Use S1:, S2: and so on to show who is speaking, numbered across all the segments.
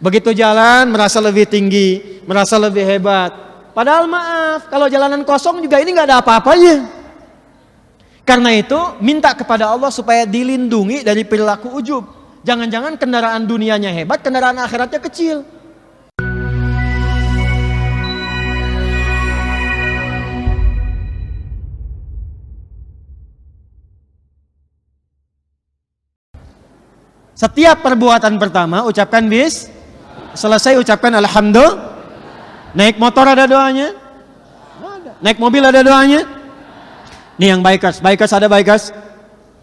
S1: Begitu jalan merasa lebih tinggi, merasa lebih hebat. Padahal maaf, kalau jalanan kosong juga ini nggak ada apa-apanya. Karena itu minta kepada Allah supaya dilindungi dari perilaku ujub. Jangan-jangan kendaraan dunianya hebat, kendaraan akhiratnya kecil. Setiap perbuatan pertama ucapkan selesai ucapkan alhamdulillah. Naik motor ada doanya? Ada. Naik mobil ada doanya? Nih yang bikers ada bikers?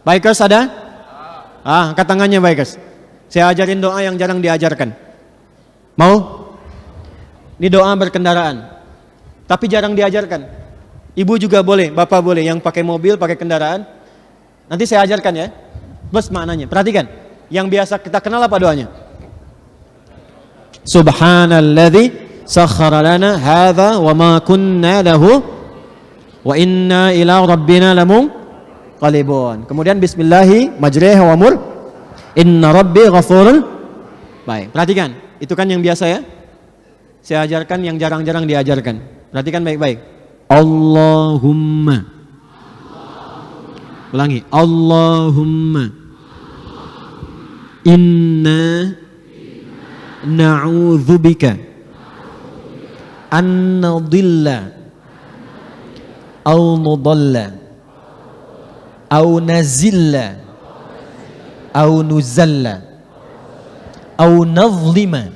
S1: Bikers ada? Angkat tangannya bikers. Saya ajarin doa yang jarang diajarkan. Mau? Ini doa berkendaraan. Tapi jarang diajarkan. Ibu juga boleh, bapak boleh, yang pakai mobil, pakai kendaraan. Nanti saya ajarkan ya. Plus maknanya. Perhatikan. Yang biasa kita kenal apa doanya? Subhanalladzi sakhkhara lana hadza wa ma kunna lahu wa inna ila rabbina lamunqalibun. Kemudian bismillahi majriha wa mur inna rabbi ghafurun. Baik, perhatikan. Itu kan yang biasa ya. Saya ajarkan yang jarang-jarang diajarkan. Perhatikan baik-baik. Allahumma. Ulangi. Allahumma inna na'udzubika an nadilla aw nudalla aw nazilla aw nuzalla aw nazlima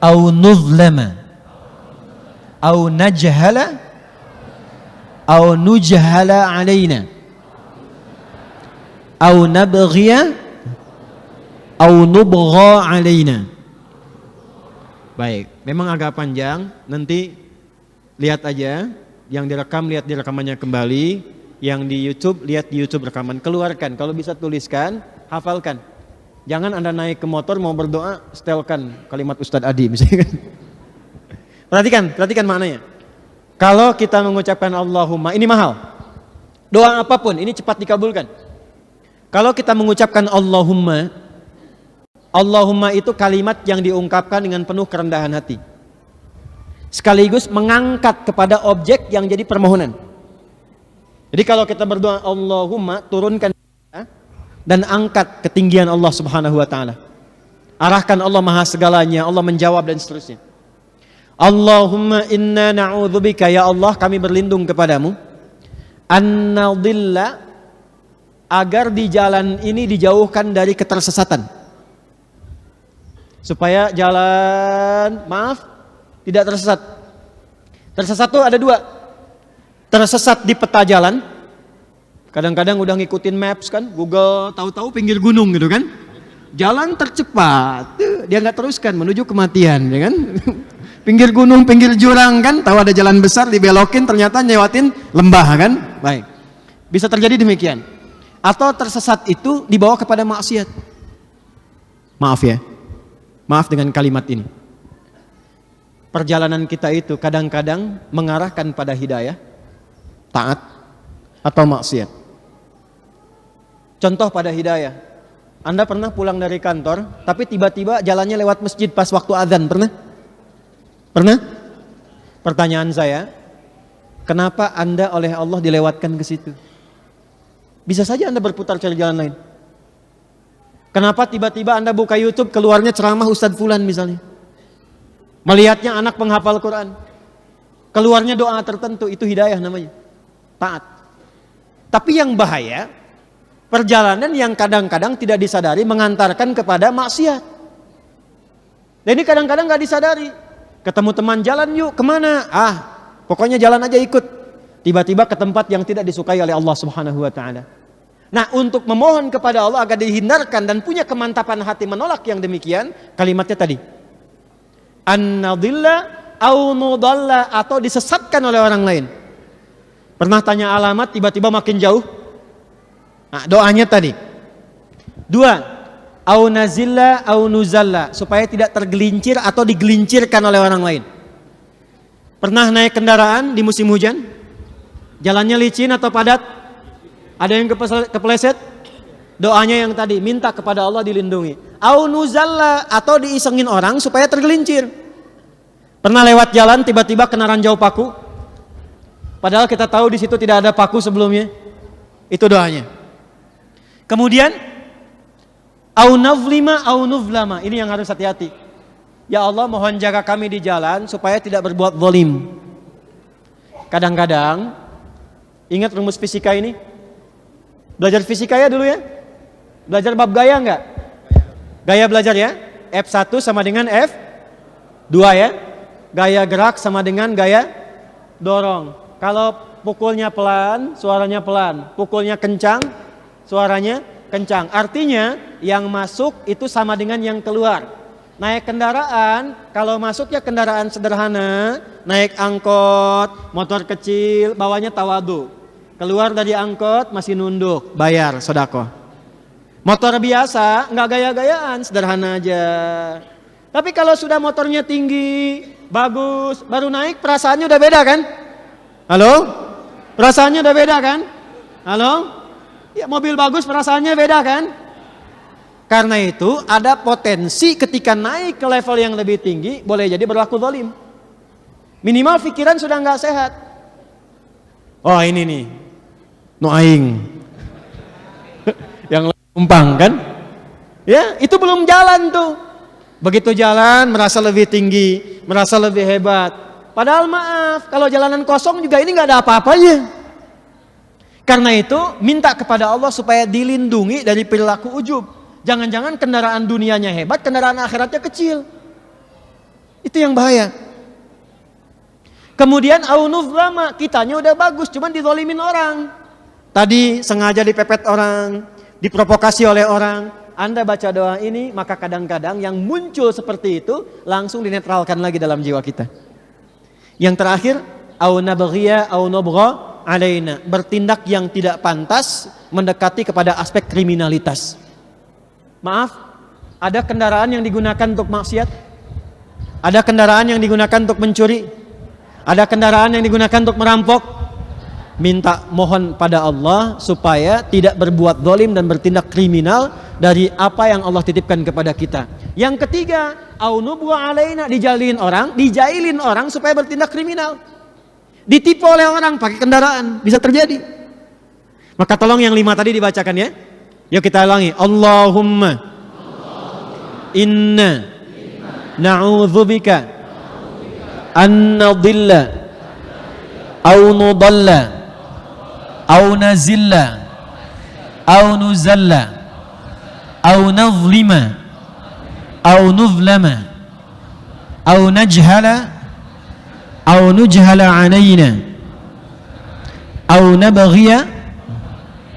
S1: aw nuzlama aw najhala aw nujhala alaina aw nabghiya au nubgha alaina. Baik, memang agak panjang, nanti lihat aja, yang direkam lihat di rekamannya kembali, yang di YouTube lihat di YouTube rekaman, keluarkan, kalau bisa tuliskan, hafalkan. Jangan Anda naik ke motor mau berdoa, setelkan kalimat Ustadz Adi misalnya. Perhatikan maknanya. Kalau kita mengucapkan Allahumma, ini mahal. Doa apapun, ini cepat dikabulkan. Kalau kita mengucapkan Allahumma itu kalimat yang diungkapkan dengan penuh kerendahan hati. Sekaligus mengangkat kepada objek yang jadi permohonan. Jadi kalau kita berdoa Allahumma, turunkan dan angkat ketinggian Allah Subhanahu wa taala. Arahkan Allah Maha segalanya, Allah menjawab dan seterusnya. Allahumma inna na'udzubika, ya Allah kami berlindung kepadamu an-nadilla, agar di jalan ini dijauhkan dari ketersesatan. Supaya jalan, tidak tersesat. Tersesat tuh ada dua. Tersesat di peta jalan. Kadang-kadang udah ngikutin maps kan, Google, tahu-tahu pinggir gunung gitu kan. Jalan tercepat, dia nggak teruskan menuju kematian, ya kan. Pinggir gunung, pinggir jurang kan, tahu ada jalan besar dibelokin, ternyata nyewatin lembah kan. Baik, bisa terjadi demikian. Atau tersesat itu dibawa kepada maksiat. Maaf ya. Maaf dengan kalimat ini. Perjalanan kita itu kadang-kadang mengarahkan pada hidayah, taat, atau maksiat. Contoh pada hidayah. Anda pernah pulang dari kantor, tapi tiba-tiba jalannya lewat masjid pas waktu azan, pernah? Pernah? Pertanyaan saya, kenapa Anda oleh Allah dilewatkan ke situ? Bisa saja Anda berputar cari jalan lain. Kenapa tiba-tiba Anda buka YouTube, keluarnya ceramah Ustadz Fulan misalnya. Melihatnya anak penghafal Quran. Keluarnya doa tertentu, itu hidayah namanya. Taat. Tapi yang bahaya, perjalanan yang kadang-kadang tidak disadari mengantarkan kepada maksiat. Dan ini kadang-kadang gak disadari. Ketemu teman, jalan yuk, kemana? Pokoknya jalan aja ikut. Tiba-tiba ke tempat yang tidak disukai oleh Allah Subhanahu wa ta'ala. Nah, untuk memohon kepada Allah agar dihindarkan dan punya kemantapan hati menolak yang demikian, kalimatnya tadi. An-nadilla au nudalla, atau disesatkan oleh orang lain. Pernah tanya alamat, tiba-tiba makin jauh? Nah, doanya tadi. 2. Au nazilla au nuzalla, supaya tidak tergelincir atau digelincirkan oleh orang lain. Pernah naik kendaraan di musim hujan? Jalannya licin atau padat? Ada yang kepleset? Doanya yang tadi, minta kepada Allah dilindungi. Au nuzalla, atau diisengin orang supaya tergelincir. Pernah lewat jalan tiba-tiba kena ranjau paku, padahal kita tahu di situ tidak ada paku sebelumnya. Itu doanya. Kemudian au navlima au nuvlama, ini yang harus hati-hati. Ya Allah, mohon jaga kami di jalan supaya tidak berbuat zalim. Kadang-kadang ingat rumus fisika ini? Belajar fisika ya dulu ya? Belajar bab gaya enggak? Gaya belajar ya? F1 sama dengan F2 ya? Gaya gerak sama dengan gaya dorong. Kalau pukulnya pelan, suaranya pelan. Pukulnya kencang, suaranya kencang. Artinya yang masuk itu sama dengan yang keluar. Naik kendaraan, kalau masuknya kendaraan sederhana, naik angkot, motor kecil, bawanya tawadu. Keluar dari angkot masih nunduk, bayar sedekah. Motor biasa, nggak gaya-gayaan, sederhana aja. Tapi kalau sudah motornya tinggi, bagus, baru naik perasaannya udah beda kan? Halo? Perasaannya udah beda kan? Halo? Ya, mobil bagus perasaannya beda kan? Karena itu ada potensi ketika naik ke level yang lebih tinggi, boleh jadi berlaku zalim. Minimal pikiran sudah nggak sehat. Oh ini nih, no aing. Yang umpang kan? Ya, itu belum jalan tuh. Begitu jalan merasa lebih tinggi, merasa lebih hebat. Padahal maaf, kalau jalanan kosong juga ini nggak ada apa-apanya. Karena itu minta kepada Allah supaya dilindungi dari perilaku ujub. Jangan-jangan kendaraan dunianya hebat, kendaraan akhiratnya kecil. Itu yang bahaya. Kemudian aunuzlama, kitanya udah bagus, cuman dizalimin orang. Tadi sengaja dipepet orang, diprovokasi oleh orang. Anda baca doa ini, maka kadang-kadang yang muncul seperti itu langsung dinetralkan lagi dalam jiwa kita. Yang terakhir, au nabghiya au nubgha alaina, bertindak yang tidak pantas mendekati kepada aspek kriminalitas. Maaf, ada kendaraan yang digunakan untuk maksiat, ada kendaraan yang digunakan untuk mencuri, ada kendaraan yang digunakan untuk merampok. Minta mohon pada Allah supaya tidak berbuat zalim dan bertindak kriminal dari apa yang Allah titipkan kepada kita. Yang ketiga, au nubgha alaina, dijailin orang supaya bertindak kriminal. Ditipu oleh orang pakai kendaraan, bisa terjadi. Maka tolong yang 5 tadi dibacakan ya. Yuk kita ulangi. Allahumma inna na'udzubika an nadilla au nudalla au nazilla au nuzalla au nazlima au nuzlama au najhala au nujhala alaina au nabghiya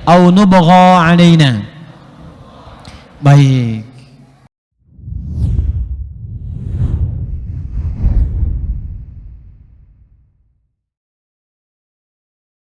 S1: au nubgha alaina. Baik,